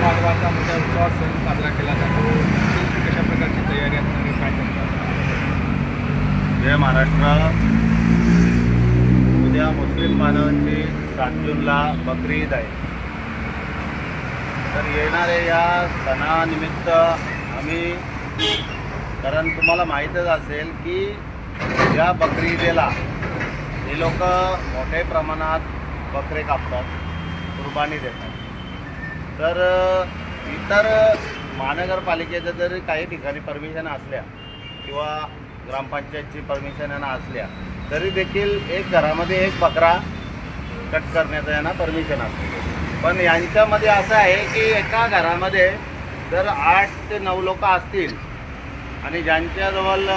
वाघवाचा मोठा उत्सव सण साजरा केला जातो. कशा प्रकारची तयारी असणार काय करतात? जय महाराष्ट्र. उद्या मुस्लिम बांधवांची 7 जूनला बकरी ईद आहे. तर येणाऱ्या या सणानिमित्त आम्ही, कारण तुम्हाला माहीतच असेल की या बकरी ईदेला हे लोक मोठ्या प्रमाणात बकरे कापतात, कुर्बानी देतात. तर इतर महानगरपालिकेचं जरी काही ठिकाणी परमिशन असल्या किंवा ग्रामपंचायतची परमिशन असल्या तरी देखील एक घरामध्ये एक बकरा कट करण्याचं यांना परमिशन असते. पण यांच्यामध्ये असं आहे की एका घरामध्ये जर 8 ते 9 लोक असतील आणि ज्यांच्याजवळ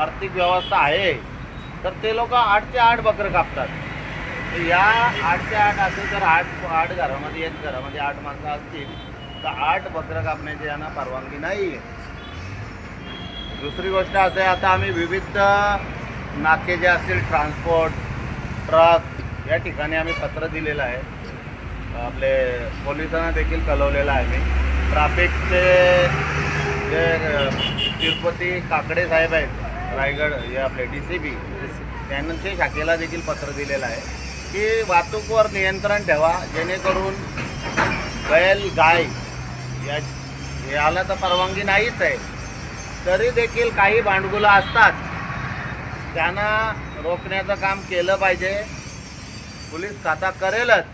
आर्थिक व्यवस्था आहे तर ते लोक 8 ते 8 बकरं कापतात. या 8 ते 8 असेल तर 8 घरामध्ये, एक घरामध्ये 8 माणसं असतील तर 8 बकरं कापण्याची यांना परवानगी नाही आहे. दुसरी गोष्ट असं आहे, आता आम्ही विविध नाके जे असतील, ट्रान्सपोर्ट, ट्रक या ठिकाणी आम्ही पत्र दिलेलं आहे. आपले पोलिसांना देखील कळवलेलं आहे. मी ट्रॅफिकचे जे तिरुपती काकडे साहेब आहेत, रायगड हे आपले DCP, त्यांच्या शाखेला देखील पत्र दिलेलं आहे की वाहतूकवर नियंत्रण ठेवा, जेणेकरून बैल गाय याला तर परवानगी नाहीच आहे, तरी देखील काही भांडगुलं असतात, त्यांना रोखण्याचं काम केलं पाहिजे. पोलीस खाता करेलच,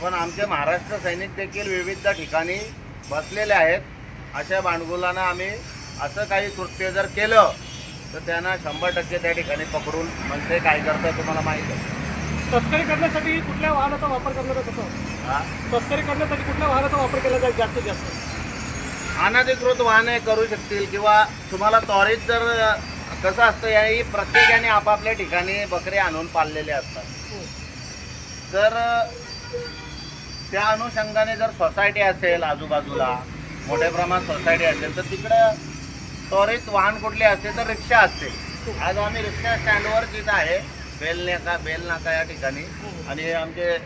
पण आमचे महाराष्ट्र सैनिक देखील विविध ठिकाणी बसलेले आहेत. अशा भांडगुलांना आम्ही असं काही कृत्य जर केलं तर त्यांना 100% त्या ठिकाणी पकडून म्हणजे काय करतं तुम्हाला माहीत आहे. तस्करी करण्यासाठी कुठल्या वाहनाचा वापर करणार आहे? तस्करी करण्यासाठी कुठल्या वाहनाचा वापर केला जाईल जास्तीत जास्त? अनधिकृत वाहने करू शकतील किंवा तुम्हाला त्वरित जर कसं असतं, याही प्रत्येकाने आपापल्या ठिकाणी बकरे आणून पाळलेले असतात. तर त्या अनुषंगाने जर सोसायटी असेल, आजूबाजूला मोठ्या प्रमाणात सोसायटी असेल तर तिकडं त्वरित वाहन कुठले असते तर रिक्षा असते. आज आम्ही रिक्षा स्टँडवर जिथं आहे बेल नाका या ठिकाणी, आणि हे आमचे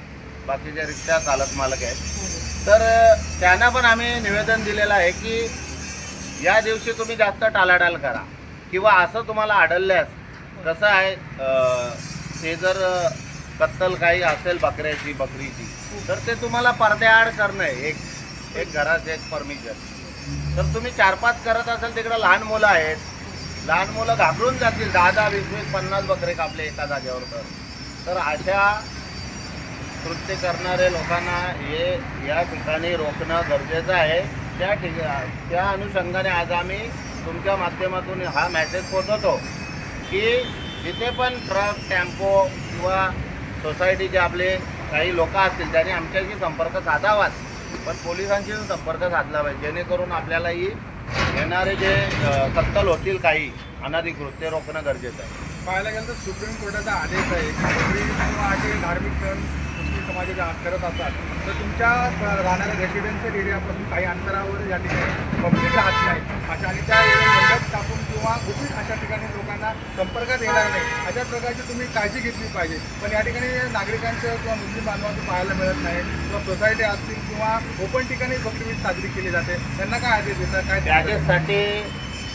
बाकीचे रिक्षा चालक मालक आहेत, तर त्यांना पण आम्ही निवेदन दिलेलं आहे की या दिवशी तुम्ही जास्त टाळाटाळ करा, किंवा असं तुम्हाला आढळल्यास कसं आहे, ते जर कत्तल काही असेल बकरीची तर ते तुम्हाला पडद्याआड करणं आहे. एक घरात एक परमिशन. तर तुम्ही 4-5 करत असाल, तिकडं लहान मुलं आहेत, लहान मुलं घाबरून जातील. 10-10, 20-20, 50 बकरे कापले एका जागेवर. तर अशा कृत्य करणारे लोकांना हे या ठिकाणी रोखणं गरजेचं आहे. त्या अनुषंगाने आज आम्ही तुमच्या माध्यमातून हा मेसेज पोहोचवतो की जिथे पण ट्रक, टेम्पो किंवा सोसायटीचे आपले काही लोक असतील त्यांनी आमच्याशी संपर्क साधावाच, पण पोलिसांशी संपर्क साधला पाहिजे, जेणेकरून आपल्यालाही येणारे जे कत्तल होतील काही अनधिकृत ते रोखणं गरजेचं आहे. पाहायला गेलं तर सुप्रीम कोर्टाचा आदेश आहे की किंवा जे धार्मिक सण मुस्लिम समाज करत असतात तर तुमच्या राहणाऱ्या रेसिडेन्शियल एरियापासून काही अंतरावर या ठिकाणी पब्लिक राहत नाही अशा, आणि त्या मंडप टाकून किंवा गुपित अशा ठिकाणी लोकांना संपर्कात येणार नाही, अशा प्रकारची तुम्ही काळजी घेतली पाहिजे. पण या ठिकाणी नागरिकांचं किंवा मुस्लिम बांधवांचं पाहायला मिळत नाही, किंवा सोसायटी असतील किंवा ओपन ठिकाणी बकरी ईद साजरी केली जाते, त्यांना काय आदेश देतात? काय त्याच्यासाठी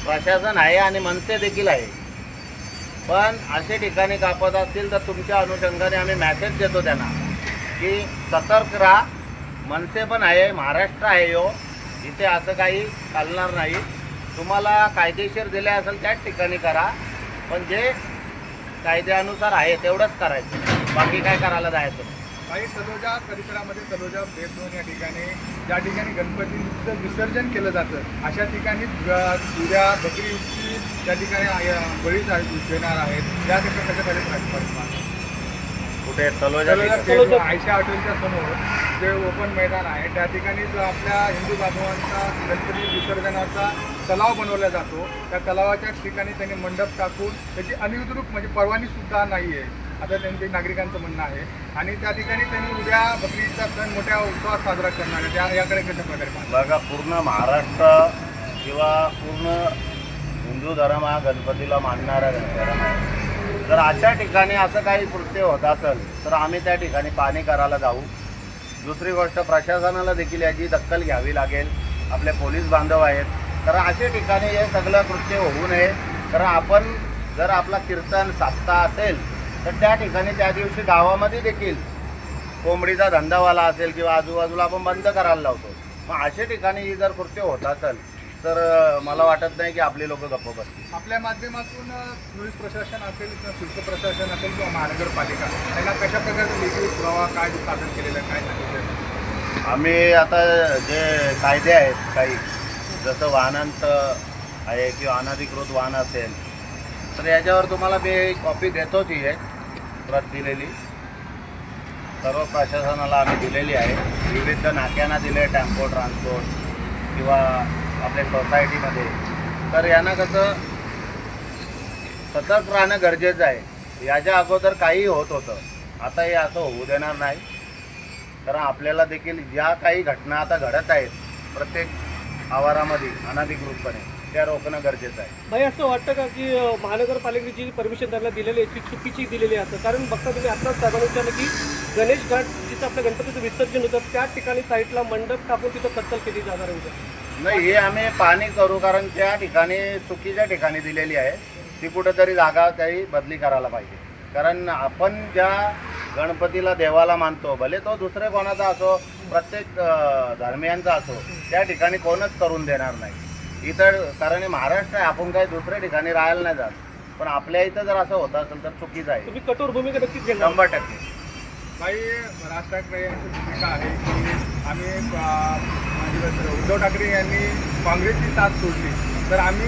प्रशासन आहे आणि मनसे देखील आहे, पण असे ठिकाणी कापत असतील तर तुमच्या अनुषंगाने आम्ही मेसेज देतो त्यांना की सतर्क राहा मनसे पण आहे, महाराष्ट्र आहे हो, इथे असं काही चालणार नाही. तुम्हाला कायदेशीर दिले असेल त्याच ठिकाणी करा, पण जे कायद्यानुसार आहे तेवढंच करायचं, बाकी काय करायला जायचं. काही तलोजा परिसरामध्ये तलोजा बेदोन या ठिकाणी ज्या ठिकाणी गणपतीचं विसर्जन केलं जातं अशा ठिकाणी उद्या बकरी ईदची त्या ठिकाणी बळी देणार आहेत. या ठिकाणी कशासाठी कुठे तलोजा आयशा हॉटेलच्या समोर जे ओपन मैदान आहे त्या ठिकाणी जो आपल्या हिंदू बांधवांचा गणपती विसर्जनाचा तलाव बनवला जातो, त्या तलावाच्या ठिकाणी त्यांनी मंडप टाकून त्याची अनधिकृत म्हणजे परवानगी सुद्धा नाही आहे आता त्यांचे नागरिकांचं म्हणणं आहे. आणि त्या ठिकाणी त्यांनी उद्या बकरीचा सण मोठ्या उत्सवात साजरा करणार आहे. याकडे कशा प्रकारे बघा, पूर्ण महाराष्ट्र किंवा पूर्ण हिंदू धर्म हा गणपतीला मानणारा धर्म आहे. जर अशा ठिकाणी असं काही कृत्य होत असेल तर आम्ही त्या ठिकाणी पाहणी करायला जाऊ. दुसरी गोष्ट, प्रशासनाला देखील याची दखल घ्यावी लागेल. आपले पोलीस बांधव आहेत, तर अशा ठिकाणी हे सगळं कृत्य होऊ नये. कारण आपण जर आपला कीर्तन साप्ताह असेल तर त्या ठिकाणी त्या दिवशी गावामध्ये देखील कोंबडीचा धंदावाला असेल किंवा आजूबाजूला आपण बंद करायला लावतो. मग अशा ठिकाणी जर कृत्य होत असेल तर मला वाटत नाही की आपली लोक गप्प बसतील. आपल्या माध्यमातून पोलीस प्रशासन असेल किंवा शुल्क प्रशासन असेल किंवा महानगरपालिका त्यांना कशा प्रकारचा लेखी पुरावा काय सादर केलेलं काय सांगितलं? आम्ही आता जे कायदे आहेत काही, जसं वाहनांचं आहे किंवा अनधिकृत वाहन असेल तर याच्यावर तुम्हाला मी कॉपी देतोच ही आहे, प्रत दिलेली सर्व प्रशासनाला आम्ही दिलेली आहे. विविध नाक्यांना दिले, टेम्पो ट्रान्सपोर्ट किंवा आपल्या सोसायटीमध्ये. तर यांना कसं सतर्क राहणं गरजेचं आहे. याच्या अगोदर काही होत होतं, आता हे असं होऊ देणार नाही. कारण आपल्याला देखील ज्या काही घटना आता घडत आहेत प्रत्येक आवारामध्ये अनधिकृतपणे, त्या रोखणं गरजेचं आहे. भाई, असं वाटतं का की महानगरपालिकेची जी परमिशन त्यांना दिलेली आहे ती चुकीची दिलेली आहे? कारण बघता तुम्ही आत्ताच साहेबांनी विचारलं की गणेश घाट जिथं आपल्या गणपतीचं विसर्जन होतं त्या ठिकाणी साईडला मंडप टाकून तिथं कत्तल केली जाणार आहे. नाही, हे आम्ही पाहणी करू, कारण त्या ठिकाणी चुकीच्या ठिकाणी दिलेली आहे. ती कुठंतरी जागा त्याही बदली करायला पाहिजे. कारण आपण ज्या गणपतीला देवाला मानतो, भले तो दुसरे कोणाचा असो, प्रत्येक धर्मियांचा असो, त्या ठिकाणी कोणच करून देणार नाही इतर. कारण हे महाराष्ट्र आहे, आपण काही दुसऱ्या ठिकाणी राहायला नाही जात. पण आपल्या इथं जर असं होत असेल तर चुकीचं आहे. तुम्ही कठोर भूमिका नक्कीच घेणार? 100%. काही राज ठाकरे यांची भूमिका आहे की आम्ही उद्धव ठाकरे यांनी काँग्रेसची साथ सोडली तर आम्ही